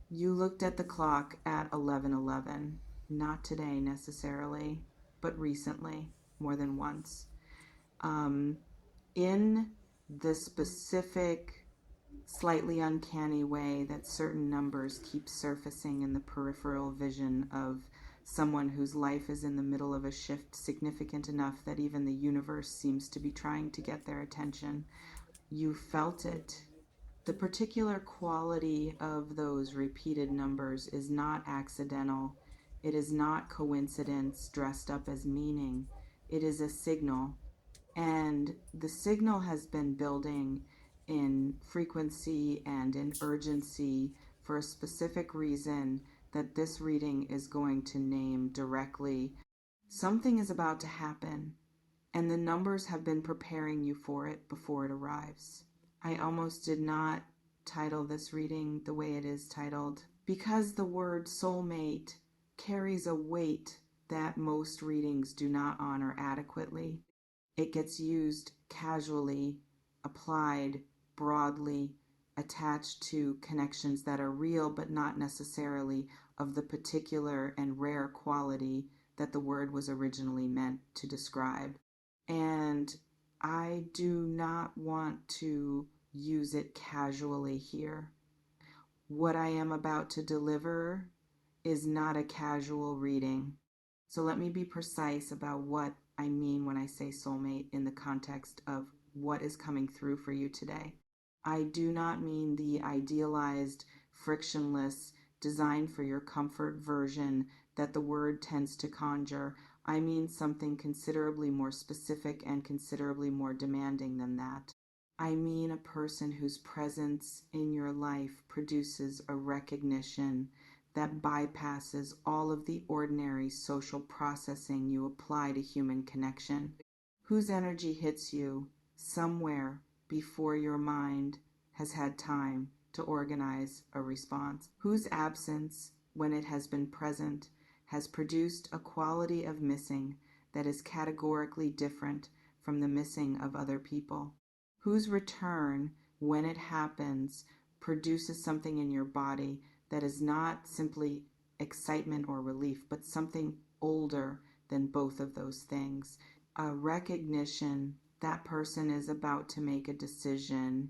You looked at the clock at 11:11, not today necessarily, but recently, more than once. Um, in the specific, slightly uncanny way that certain numbers keep surfacing in the peripheral vision of someone whose life is in the middle of a shift significant enough that even the universe seems to be trying to get their attention, you felt it. The particular quality of those repeated numbers is not accidental. It is not coincidence dressed up as meaning. It is a signal. And the signal has been building in frequency and in urgency for a specific reason that this reading is going to name directly. Something is about to happen, and the numbers have been preparing you for it before it arrives. I almost did not title this reading the way it is titled because the word soulmate carries a weight that most readings do not honor adequately. It gets used casually, applied broadly, attached to connections that are real but not necessarily of the particular and rare quality that the word was originally meant to describe. And I do not want to use it casually here. What I am about to deliver is not a casual reading. So let me be precise about what I mean when I say soulmate in the context of what is coming through for you today. I do not mean the idealized, frictionless, designed for your comfort version that the word tends to conjure. I mean something considerably more specific and considerably more demanding than that. I mean a person whose presence in your life produces a recognition that bypasses all of the ordinary social processing you apply to human connection, whose energy hits you somewhere before your mind has had time to organize a response, whose absence, when it has been present, has produced a quality of missing that is categorically different from the missing of other people, whose return, when it happens, produces something in your body that is not simply excitement or relief, but something older than both of those things. A recognition that person is about to make a decision,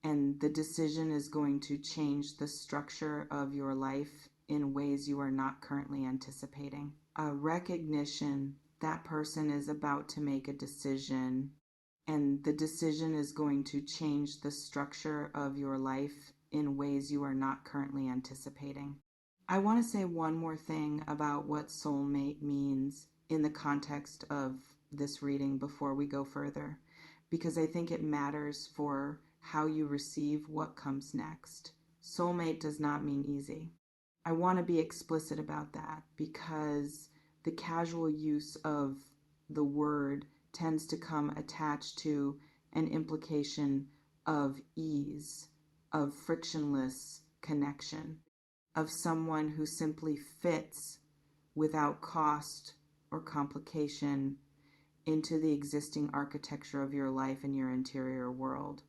and the decision is going to change the structure of your life in ways you are not currently anticipating. A recognition that person is about to make a decision, and the decision is going to change the structure of your life in ways you are not currently anticipating. I want to say one more thing about what soulmate means in the context of this reading before we go further, because I think it matters for how you receive what comes next. Soulmate does not mean easy. I want to be explicit about that because the casual use of the word tends to come attached to an implication of ease, of frictionless connection, of someone who simply fits without cost or complication into the existing architecture of your life and your interior world.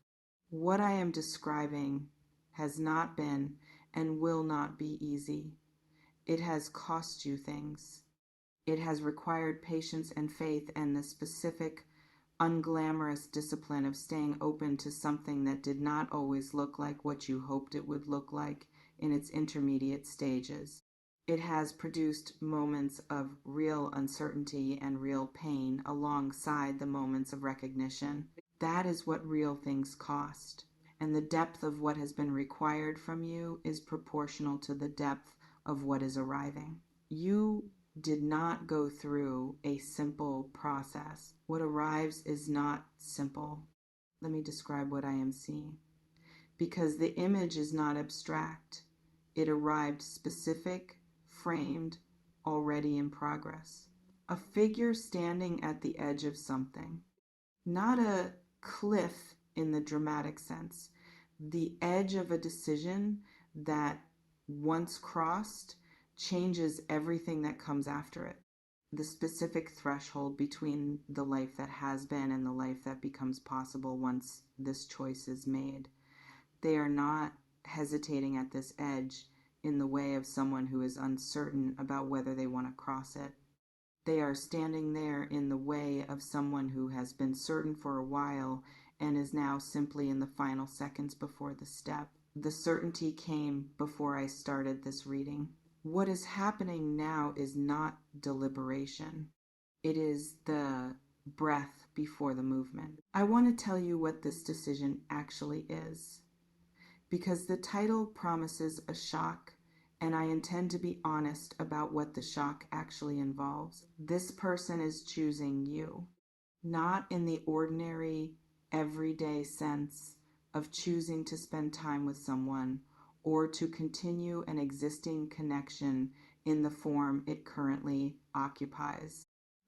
What I am describing has not been and will not be easy. It has cost you things. It has required patience and faith and the specific, unglamorous discipline of staying open to something that did not always look like what you hoped it would look like in its intermediate stages. It has produced moments of real uncertainty and real pain alongside the moments of recognition. That is what real things cost. And the depth of what has been required from you is proportional to the depth of what is arriving. You did not go through a simple process. What arrives is not simple. Let me describe what I am seeing. Because the image is not abstract. It arrived specific, framed, already in progress. A figure standing at the edge of something. Not a cliff in the dramatic sense. The edge of a decision that, once crossed, changes everything that comes after it. The specific threshold between the life that has been and the life that becomes possible once this choice is made. They are not hesitating at this edge. in the way of someone who is uncertain about whether they want to cross it. They are standing there in the way of someone who has been certain for a while and is now simply in the final seconds before the step. The certainty came before I started this reading. What is happening now is not deliberation. It is the breath before the movement. I want to tell you what this decision actually is, because the title promises a shock, and I intend to be honest about what the shock actually involves. This person is choosing you, not in the ordinary, everyday sense of choosing to spend time with someone or to continue an existing connection in the form it currently occupies.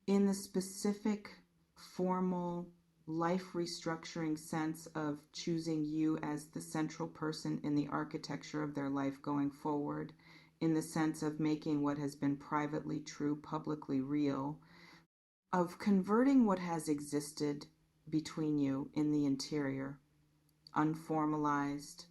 In the specific, formal, life restructuring sense of choosing you as the central person in the architecture of their life going forward, in the sense of making what has been privately true publicly real, of converting what has existed between you in the interior, unformalized,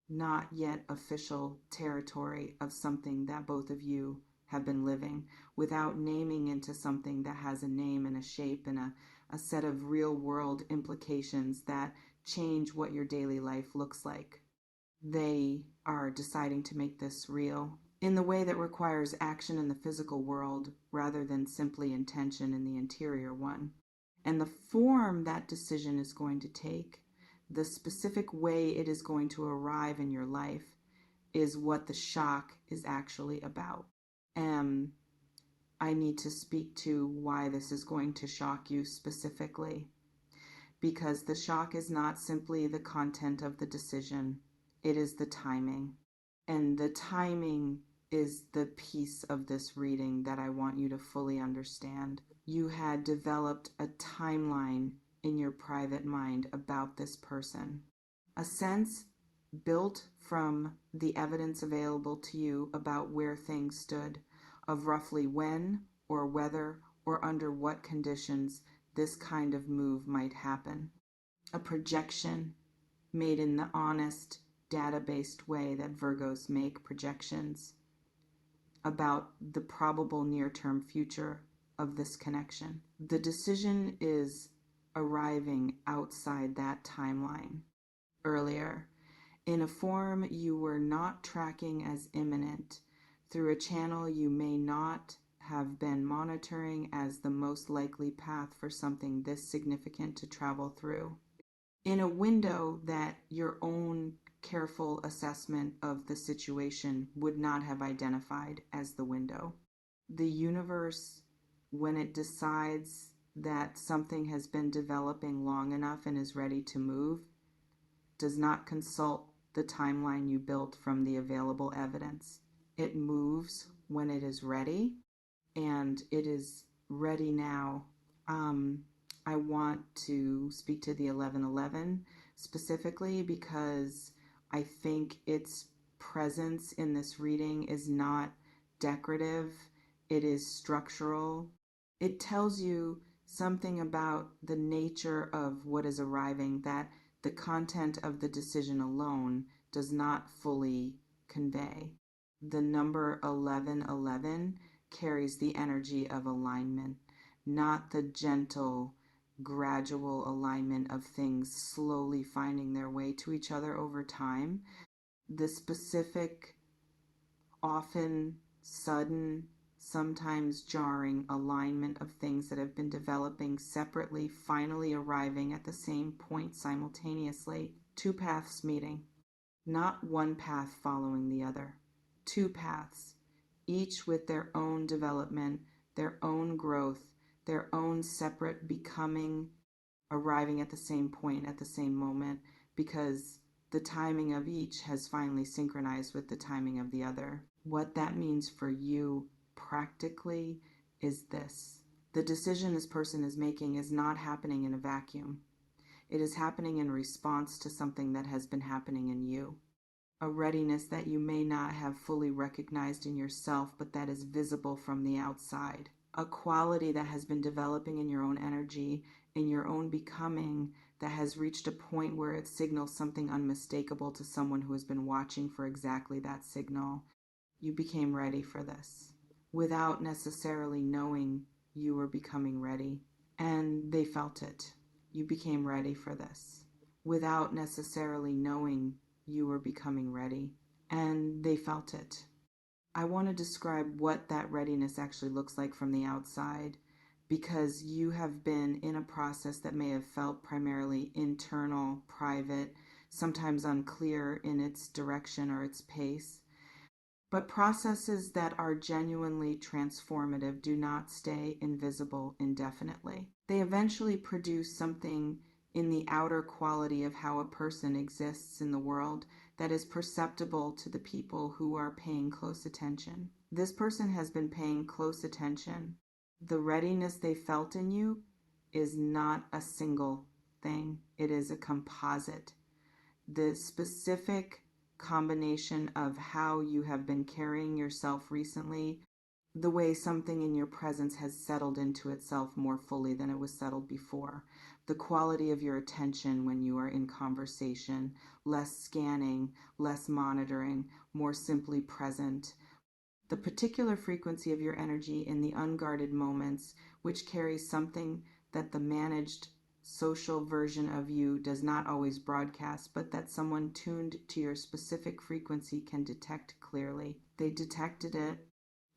not yet official territory of something that both of you have been living, without naming into something that has a name and a shape and a set of real world implications that change what your daily life looks like. They are deciding to make this real in the way that requires action in the physical world rather than simply intention in the interior one. And the form that decision is going to take, the specific way it is going to arrive in your life, is what the shock is actually about. And I need to speak to why this is going to shock you specifically, because the shock is not simply the content of the decision, it is the timing. And the timing is the piece of this reading that I want you to fully understand. You had developed a timeline in your private mind about this person, a sense built from the evidence available to you about where things stood, of roughly when or whether or under what conditions this kind of move might happen. A projection made in the honest, data-based way that Virgos make projections about the probable near-term future of this connection. The decision is arriving outside that timeline earlier, in a form you were not tracking as imminent, through a channel you may not have been monitoring as the most likely path for something this significant to travel through, in a window that your own careful assessment of the situation would not have identified as the window. The universe, when it decides that something has been developing long enough and is ready to move, does not consult the timeline you built from the available evidence. It moves when it is ready, and it is ready now. I want to speak to the 1111 specifically because I think its presence in this reading is not decorative, it is structural. It tells you something about the nature of what is arriving that the content of the decision alone does not fully convey. The number 1111 carries the energy of alignment, not the gentle, gradual alignment of things slowly finding their way to each other over time. The specific, often sudden, sometimes jarring alignment of things that have been developing separately, finally arriving at the same point simultaneously. Two paths meeting, not one path following the other. Two paths, each with their own development, their own growth, their own separate becoming, arriving at the same point at the same moment, because the timing of each has finally synchronized with the timing of the other. What that means for you practically is this. The decision this person is making is not happening in a vacuum. It is happening in response to something that has been happening in you. A readiness that you may not have fully recognized in yourself, but that is visible from the outside. A quality that has been developing in your own energy, in your own becoming, that has reached a point where it signals something unmistakable to someone who has been watching for exactly that signal. You became ready for this without necessarily knowing you were becoming ready. And they felt it. You became ready for this without necessarily knowing you were becoming ready. And they felt it. I want to describe what that readiness actually looks like from the outside, because you have been in a process that may have felt primarily internal, private, sometimes unclear in its direction or its pace. But processes that are genuinely transformative do not stay invisible indefinitely. They eventually produce something in the outer quality of how a person exists in the world that is perceptible to the people who are paying close attention. This person has been paying close attention. The readiness they felt in you is not a single thing, it is a composite. The specific combination of how you have been carrying yourself recently, the way something in your presence has settled into itself more fully than it was settled before, the quality of your attention when you are in conversation, less scanning, less monitoring, more simply present, the particular frequency of your energy in the unguarded moments, which carries something that the managed social version of you does not always broadcast, but that someone tuned to your specific frequency can detect clearly. They detected it,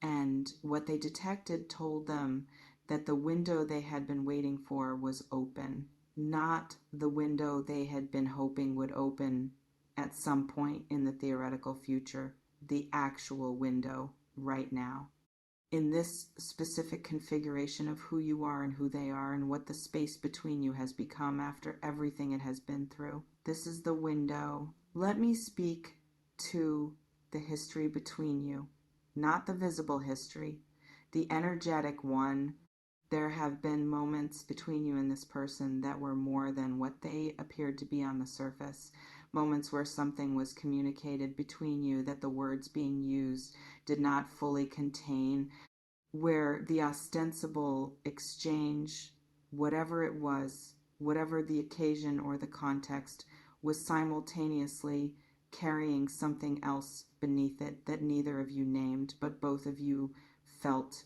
and what they detected told them that the window they had been waiting for was open, not the window they had been hoping would open at some point in the theoretical future, the actual window right now. In this specific configuration of who you are and who they are and what the space between you has become after everything it has been through. This is the window. Let me speak to the history between you, not the visible history, the energetic one. There have been moments between you and this person that were more than what they appeared to be on the surface. Moments where something was communicated between you that the words being used did not fully contain, where the ostensible exchange, whatever it was, whatever the occasion or the context, was simultaneously carrying something else beneath it that neither of you named, but both of you felt.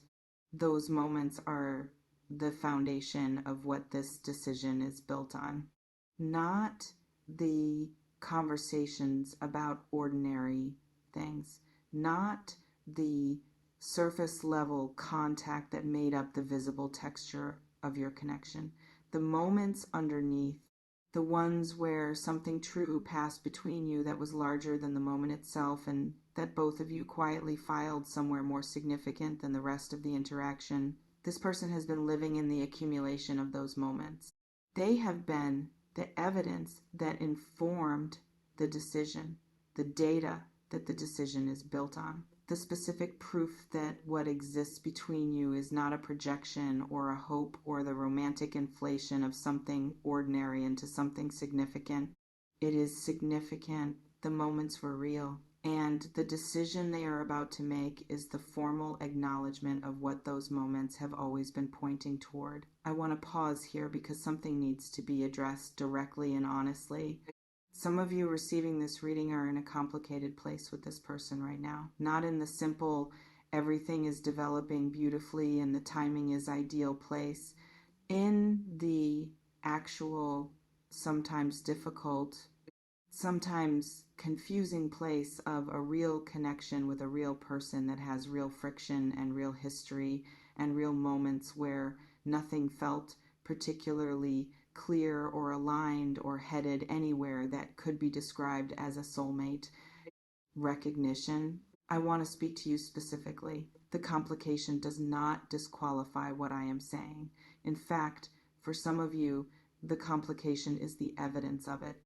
Those moments are the foundation of what this decision is built on. Not the conversations about ordinary things, not the surface level contact that made up the visible texture of your connection. The moments underneath, the ones where something true passed between you that was larger than the moment itself, and that both of you quietly filed somewhere more significant than the rest of the interaction. This person has been living in the accumulation of those moments. They have been the evidence that informed the decision, the data that the decision is built on, the specific proof that what exists between you is not a projection or a hope or the romantic inflation of something ordinary into something significant. It is significant. The moments were real. And the decision they are about to make is the formal acknowledgement of what those moments have always been pointing toward. I want to pause here because something needs to be addressed directly and honestly. Some of you receiving this reading are in a complicated place with this person right now. Not in the simple, everything is developing beautifully and the timing is ideal place. In the actual, sometimes difficult, sometimes confusing place of a real connection with a real person that has real friction and real history and real moments where nothing felt particularly clear or aligned or headed anywhere that could be described as a soulmate recognition. I want to speak to you specifically. The complication does not disqualify what I am saying. In fact, for some of you, the complication is the evidence of it.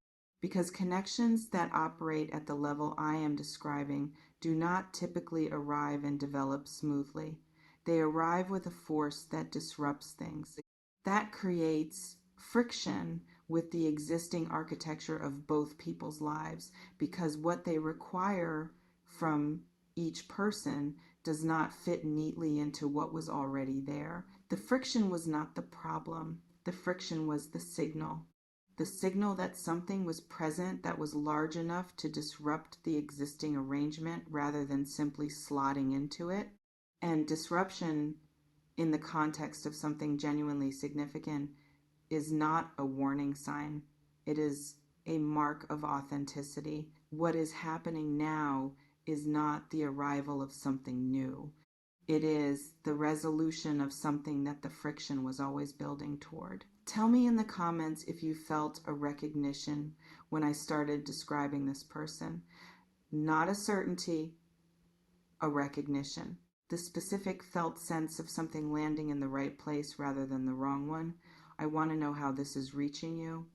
Because connections that operate at the level I am describing do not typically arrive and develop smoothly. They arrive with a force that disrupts things. That creates friction with the existing architecture of both people's lives, because what they require from each person does not fit neatly into what was already there. The friction was not the problem. The friction was the signal. the signal that something was present that was large enough to disrupt the existing arrangement rather than simply slotting into it. And disruption in the context of something genuinely significant is not a warning sign. It is a mark of authenticity. What is happening now is not the arrival of something new. It is the resolution of something that the friction was always building toward. Tell me in the comments if you felt a recognition when I started describing this person. Not a certainty, a recognition. The specific felt sense of something landing in the right place rather than the wrong one. I want to know how this is reaching you.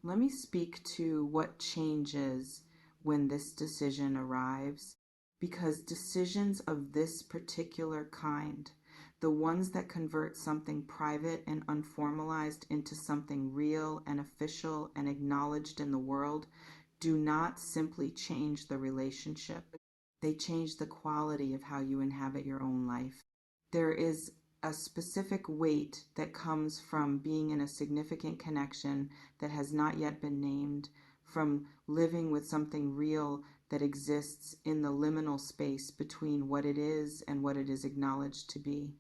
Let me speak to what changes when this decision arrives, because decisions of this particular kind, the ones that convert something private and unformalized into something real and official and acknowledged in the world, do not simply change the relationship. They change the quality of how you inhabit your own life. There is a specific weight that comes from being in a significant connection that has not yet been named, from living with something real that exists in the liminal space between what it is and what it is acknowledged to be,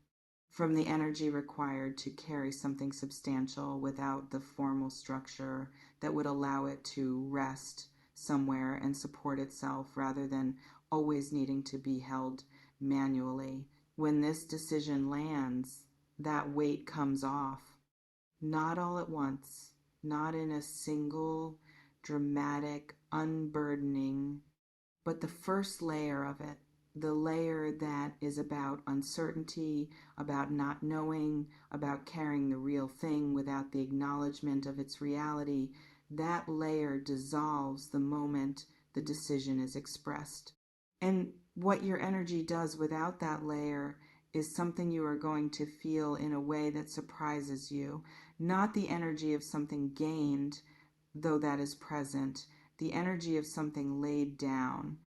from the energy required to carry something substantial without the formal structure that would allow it to rest somewhere and support itself rather than always needing to be held manually. When this decision lands, that weight comes off. Not all at once, not in a single dramatic unburdening, but the first layer of it, the layer that is about uncertainty, about not knowing, about carrying the real thing without the acknowledgement of its reality, that layer dissolves the moment the decision is expressed. And what your energy does without that layer is something you are going to feel in a way that surprises you. Not the energy of something gained, though that is present, the energy of something laid down,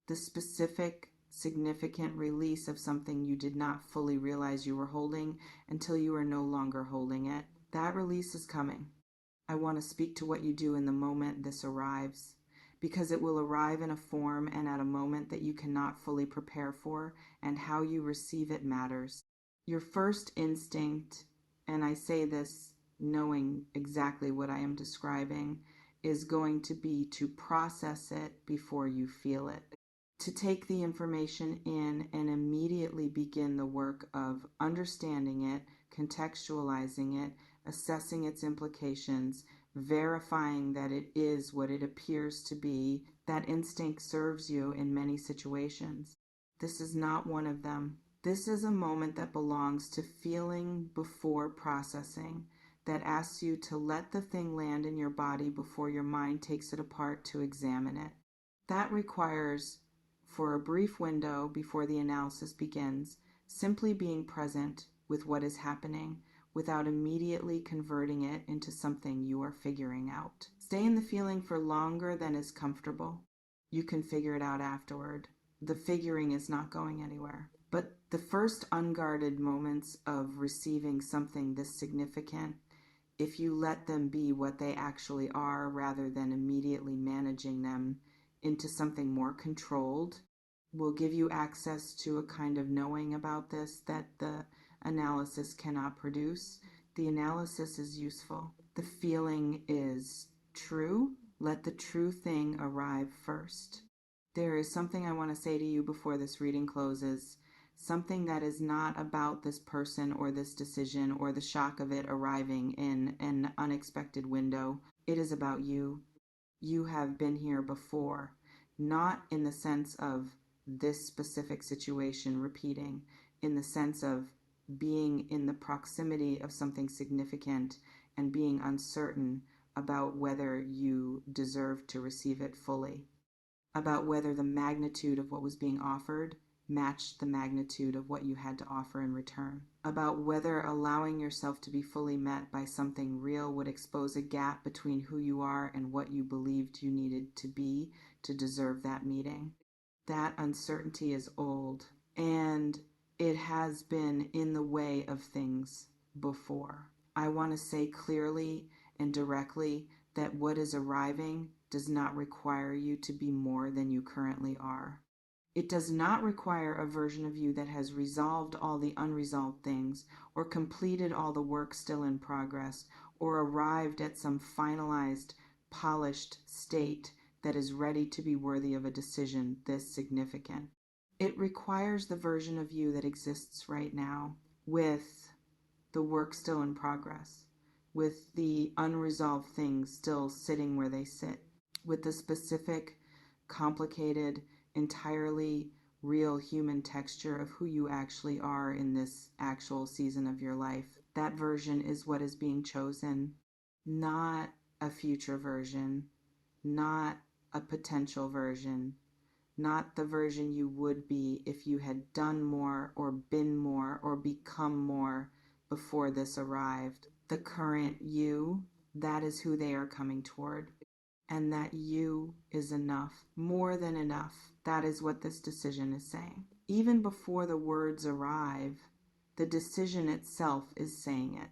the specific, significant release of something you did not fully realize you were holding until you are no longer holding it. That release is coming. I want to speak to what you do in the moment this arrives, because it will arrive in a form and at a moment that you cannot fully prepare for, and how you receive it matters. Your first instinct, and I say this knowing exactly what I am describing, is going to be to process it before you feel it. To take the information in and immediately begin the work of understanding it, contextualizing it, assessing its implications, verifying that it is what it appears to be. That instinct serves you in many situations. This is not one of them. This is a moment that belongs to feeling before processing, that asks you to let the thing land in your body before your mind takes it apart to examine it. That requires, for a brief window before the analysis begins, simply being present with what is happening without immediately converting it into something you are figuring out. Stay in the feeling for longer than is comfortable. You can figure it out afterward. The figuring is not going anywhere. But the first unguarded moments of receiving something this significant, if you let them be what they actually are rather than immediately managing them into something more controlled, will give you access to a kind of knowing about this that the analysis cannot produce. The analysis is useful. The feeling is true. Let the true thing arrive first. There is something I want to say to you before this reading closes. Something that is not about this person or this decision or the shock of it arriving in an unexpected window. It is about you. You have been here before, not in the sense of this specific situation repeating, in the sense of being in the proximity of something significant and being uncertain about whether you deserve to receive it fully, about whether the magnitude of what was being offered matched the magnitude of what you had to offer in return, about whether allowing yourself to be fully met by something real would expose a gap between who you are and what you believed you needed to be to deserve that meeting. That uncertainty is old, and it has been in the way of things before. I want to say clearly and directly that what is arriving does not require you to be more than you currently are. It does not require a version of you that has resolved all the unresolved things, or completed all the work still in progress, or arrived at some finalized, polished state that is ready to be worthy of a decision this significant. It requires the version of you that exists right now, with the work still in progress, with the unresolved things still sitting where they sit, with the specific, complicated, entirely real human texture of who you actually are in this actual season of your life. That version is what is being chosen, not a future version, not a potential version, not the version you would be if you had done more or been more or become more before this arrived. The current you, that is who they are coming toward. And that you is enough, more than enough. That is what this decision is saying. Even before the words arrive, the decision itself is saying it.